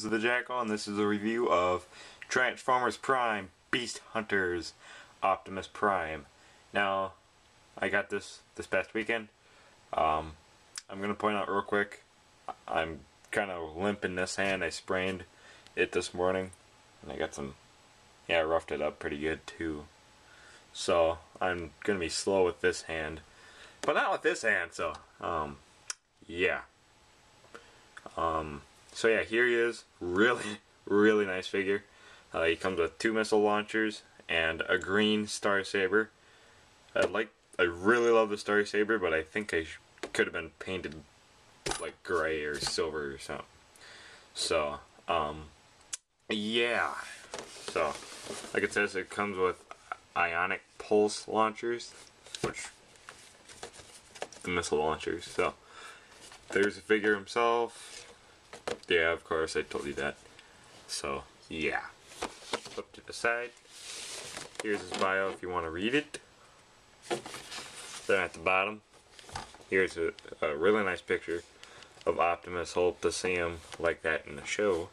is the Jackal, and this is a review of Transformers Prime Beast Hunters Optimus Prime. Now, I got this past weekend. I'm going to point out real quick, I'm kind of limp in this hand. I sprained it this morning, and I got some, I roughed it up pretty good too. So, I'm going to be slow with this hand, but not with this hand, so, yeah. So yeah, here he is. Really nice figure. He comes with 2 missile launchers and a green Star Saber. I really love the Star Saber, but I think I could have been painted like gray or silver or something. So, yeah. So, like it says, it comes with ionic pulse launchers, which the missile launchers. So, there's the figure himself. Yeah, of course, I told you that. So, yeah. Flip to the side. Here's his bio if you want to read it. Then at the bottom, here's a really nice picture of Optimus. Hope to see him like that in the show.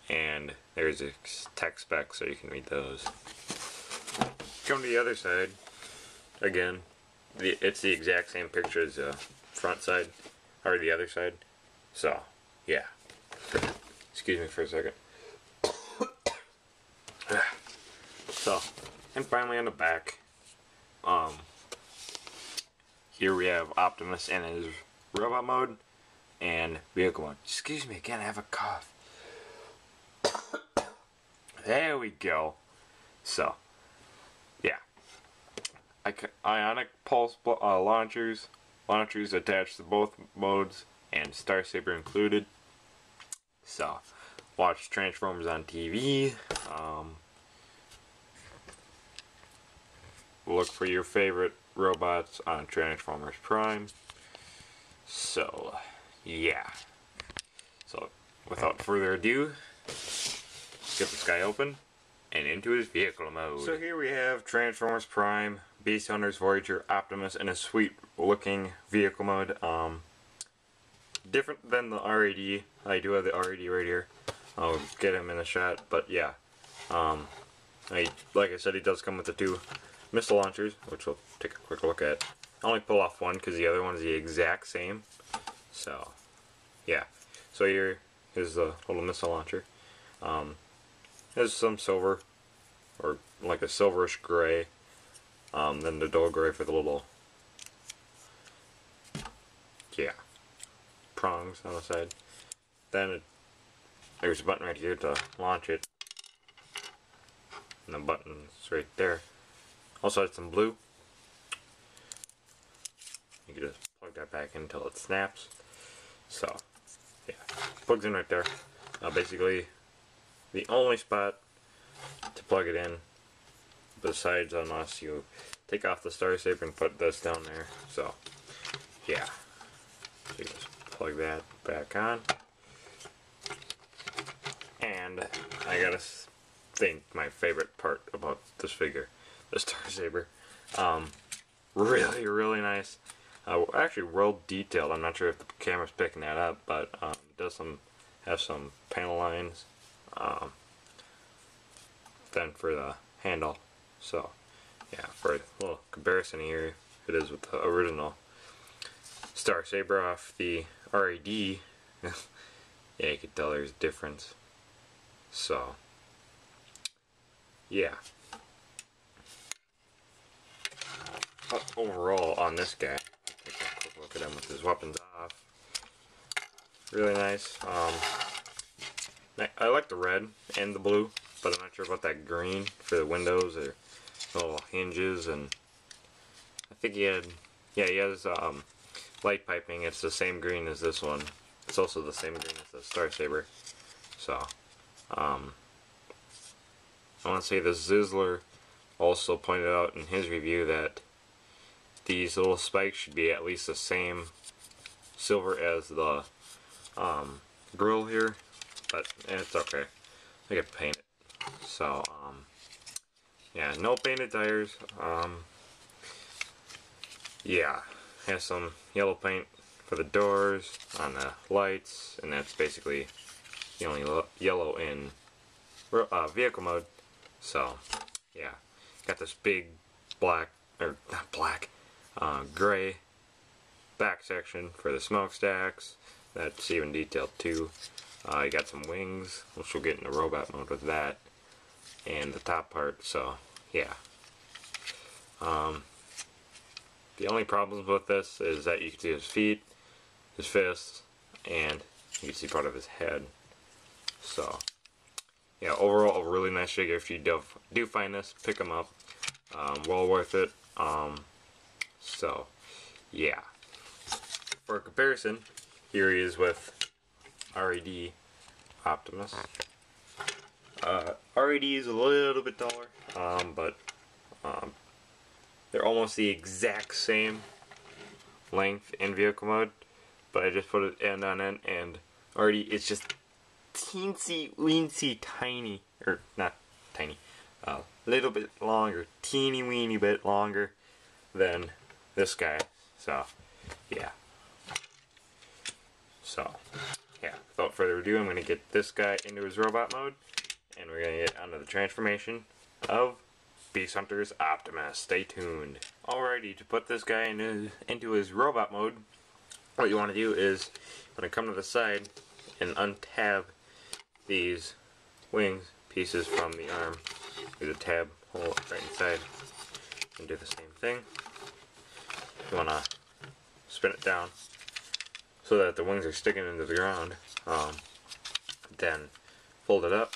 And there's a text spec so you can read those. Come to the other side. Again, it's the exact same picture as the front side, or the other side. So, yeah. Excuse me for a second. So, and finally on the back, here we have Optimus in his robot mode and vehicle mode. Excuse me again, I have a cough. There we go. So, yeah. Ionic pulse launchers attached to both modes, and Star Saber included. So, watch Transformers on TV. Look for your favorite robots on Transformers Prime. So, yeah. So, without further ado, get this guy open and into his vehicle mode. So here we have Transformers Prime, Beast Hunters, Voyager, Optimus in a sweet looking vehicle mode. Different than the RAD. I do have the RAD right here. I'll get him in a shot, but yeah. Like I said, he does come with the 2 missile launchers, which we'll take a quick look at. I only pull off one because the other one is the exact same. So, yeah. So here is the little missile launcher. There's some silver, or like a silverish gray. Then the dull gray for the little, yeah, prongs on the side. Then there's a button right here to launch it, and the button's right there. Also has some blue. You can just plug that back in until it snaps. So, yeah, plugs in right there. Basically, the only spot to plug it in, besides unless you take off the Star Saber and put this down there. So, yeah. So you just plug that back on. And I gotta think my favorite part about this figure, the Star Saber. Really nice. Actually well detailed. I'm not sure if the camera's picking that up, but it does have some panel lines. Then for the handle. So, yeah, for a little comparison here, it is with the original Star Saber off the RAD. Yeah, you can tell there's a difference. So, yeah. But overall, on this guy, take a quick look at him with his weapons off. Really nice. I like the red and the blue, but I'm not sure about that green for the windows or little hinges. And I think he has light piping. It's the same green as this one. It's also the same green as the Star Saber. So, I want to say the Zizzler also pointed out in his review that these little spikes should be at least the same silver as the grill here, but it's okay. I can paint it. So, yeah, no painted tires. Yeah, has some yellow paint for the doors, on the lights, and that's basically the only yellow in vehicle mode. So yeah, got this big black, or not black, gray back section for the smokestacks. That's even detailed too. You got some wings, which we'll get into robot mode with that, and the top part. So yeah. The only problems with this is that you can see his feet, his fists, and you can see part of his head. So yeah, overall a really nice figure. If you do find this, pick him up. Well worth it. So yeah. For comparison, here he is with RAD Optimus. RAD is a little bit taller, but they're almost the exact same length in vehicle mode, but I just put it end on end, and already it's just teensy weensy tiny, or not tiny, a little bit longer, teeny weeny bit longer than this guy. So yeah. So yeah, without further ado, I'm going to get this guy into his robot mode, and we're going to get onto the transformation of Beast Hunter's Optimus. Stay tuned. Alrighty, to put this guy into his robot mode, what you want to do is, when I come to the side and untab these wings pieces from the arm, there's a tab hole right inside, and do the same thing. You want to spin it down so that the wings are sticking into the ground. Then fold it up,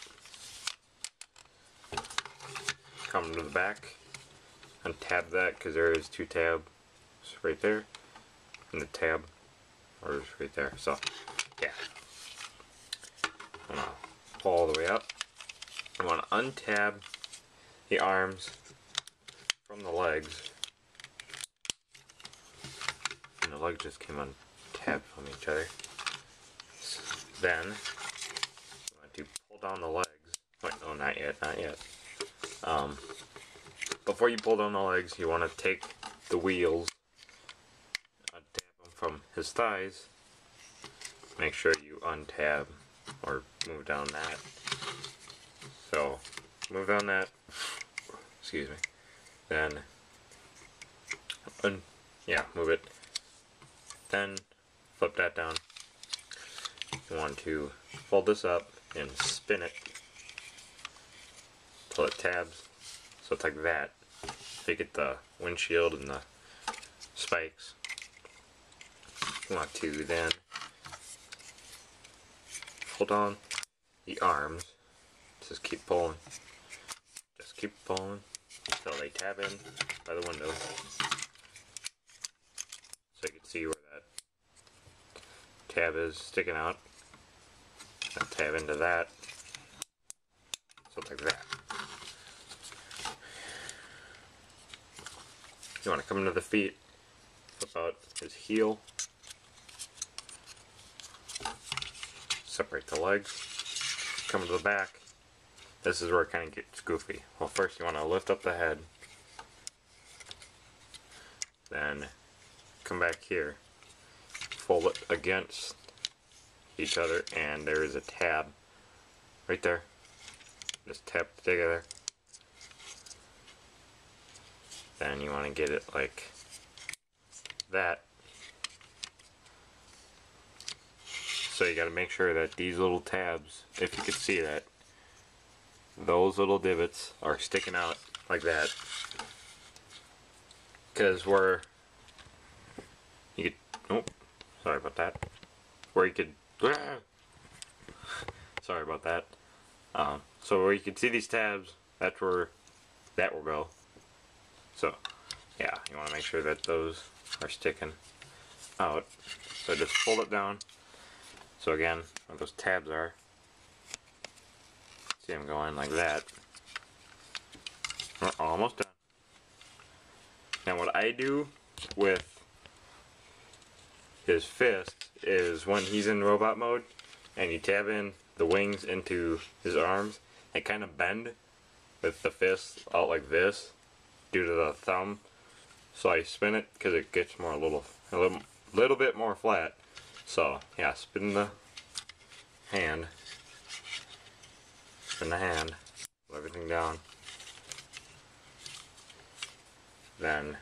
come to the back, untab that because there is two tabs right there, and the tab is right there. So yeah, I'm gonna pull all the way up. I want to untab the arms from the legs, and the legs just came untabbed from each other. Then I want to pull down the legs. Wait, no, not yet, not yet. Before you pull down the legs, you want to take the wheels, untab them from his thighs. Make sure you untab or move down that. So, move down that. Excuse me. Then, yeah, move it. Then, flip that down. You want to fold this up and spin it till it tabs. So it's like that. You get the windshield and the spikes. You want to then hold on the arms. Just keep pulling. Just keep pulling until they tab in by the window. So you can see where that tab is sticking out. And tab into that. So it's like that. You want to come into the feet, flip out his heel, separate the legs, come to the back. This is where it kind of gets goofy. Well, first you want to lift up the head, then come back here, fold it against each other, and there is a tab right there. Just tap it together. Then you want to get it like that. So you got to make sure that these little tabs, if you can see that, those little divots are sticking out like that. Because where you could, oh, sorry about that. Where you could, sorry about that. So where you can see these tabs, that's where that will go. So, yeah, you want to make sure that those are sticking out. So just fold it down. So again, where those tabs are, see them going like that. We're almost done. Now what I do with his fist is when he's in robot mode and you tab in the wings into his arms, they kind of bend with the fist out like this due to the thumb. So I spin it because it gets more a little bit more flat. So yeah, spin the hand in the hand, pull everything down. Then,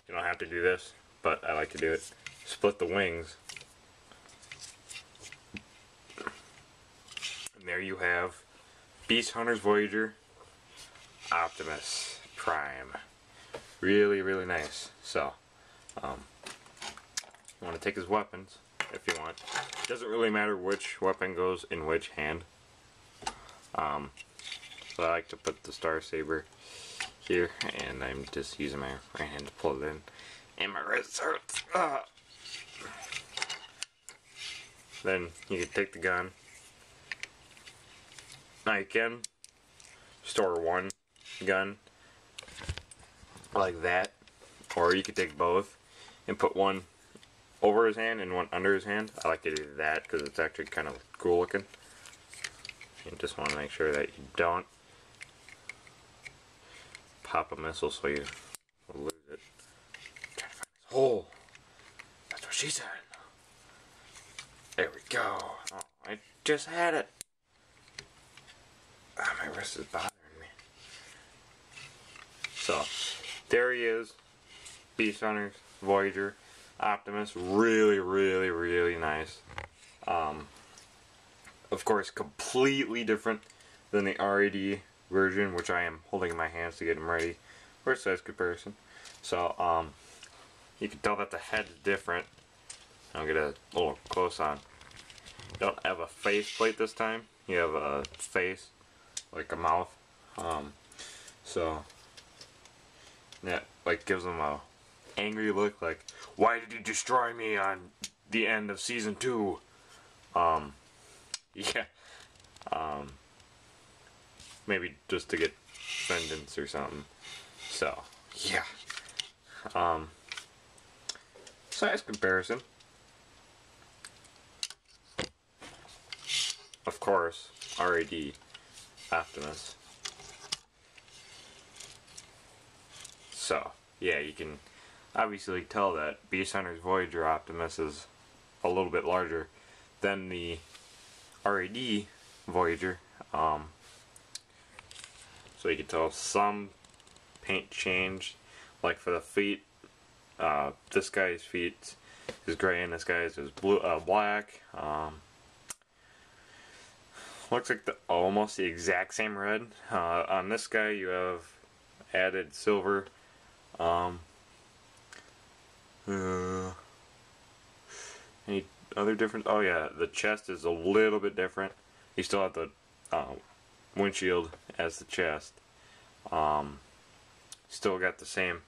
you don't have to do this, but I like to do it. Split the wings. And there you have Beast Hunters Voyager Optimus Prime. Really, really nice. So, you want to take his weapons if you want. It doesn't really matter which weapon goes in which hand. So I like to put the Star Saber here, and I'm just using my right hand to pull it in. And my wrist hurts. Then you can take the gun. Now you can store one gun like that, or you could take both and put one over his hand and one under his hand. I like to do that because it's actually kind of cool looking. You just want to make sure that you don't pop a missile so you lose it. I'm trying to find this hole. That's what she said. There we go. Oh, I just had it. My wrist is bothering me. So, there he is. Beast Hunters, Voyager, Optimus. Really, really, really nice. Of course, completely different than the RAD version, which I am holding in my hands to get him ready for a size comparison. So, you can tell that the head's different. I'll get a little close on. You don't have a face plate this time. You have a face, like a mouth. So that like gives him a angry look, like, why did you destroy me on the end of season 2? Yeah. Maybe just to get vengeance or something. So, yeah. Size comparison. Of course, RAD Optimus. So, yeah, you can obviously tell that Beast Hunters Voyager Optimus is a little bit larger than the RAD Voyager. So you can tell some paint change, like for the feet. This guy's feet is gray and this guy's is blue, black. Looks like almost the exact same red. On this guy you have added silver. Any other difference? Oh yeah, the chest is a little bit different. You still have the windshield as the chest. Still got the same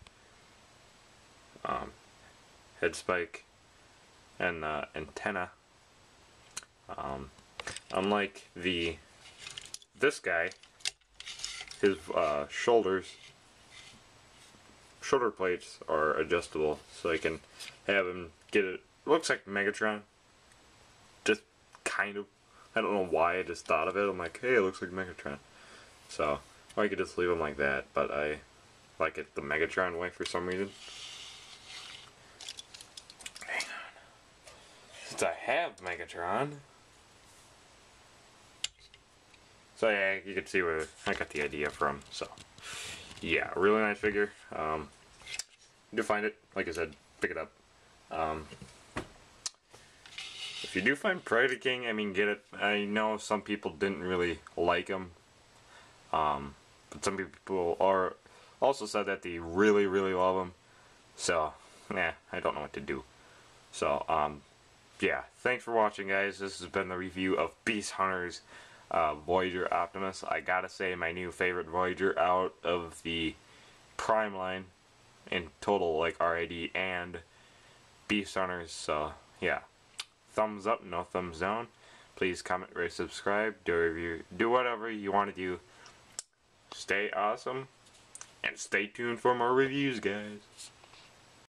head spike and antenna. Unlike this guy, his shoulder plates are adjustable, so I can have him get it. Looks like Megatron, just kind of. I don't know why I just thought of it. I'm like, hey, it looks like Megatron. So, or I could just leave him like that, but I like it the Megatron way for some reason. Hang on. Since I have Megatron. So yeah, you can see where I got the idea from. So, yeah, really nice figure. You find it, like I said, pick it up. If you do find Pride of King, I mean, get it. I know some people didn't really like him, but some people also said that they really, really love him. So, yeah, I don't know what to do. So, yeah, thanks for watching, guys. This has been the review of Beast Hunters Voyager Optimus. I gotta say, my new favorite Voyager out of the Prime line in total, like RAD and Beast Hunters. So, yeah. Thumbs up, no thumbs down. Please comment, rate, subscribe. Do whatever you want to do. Stay awesome. And stay tuned for more reviews, guys.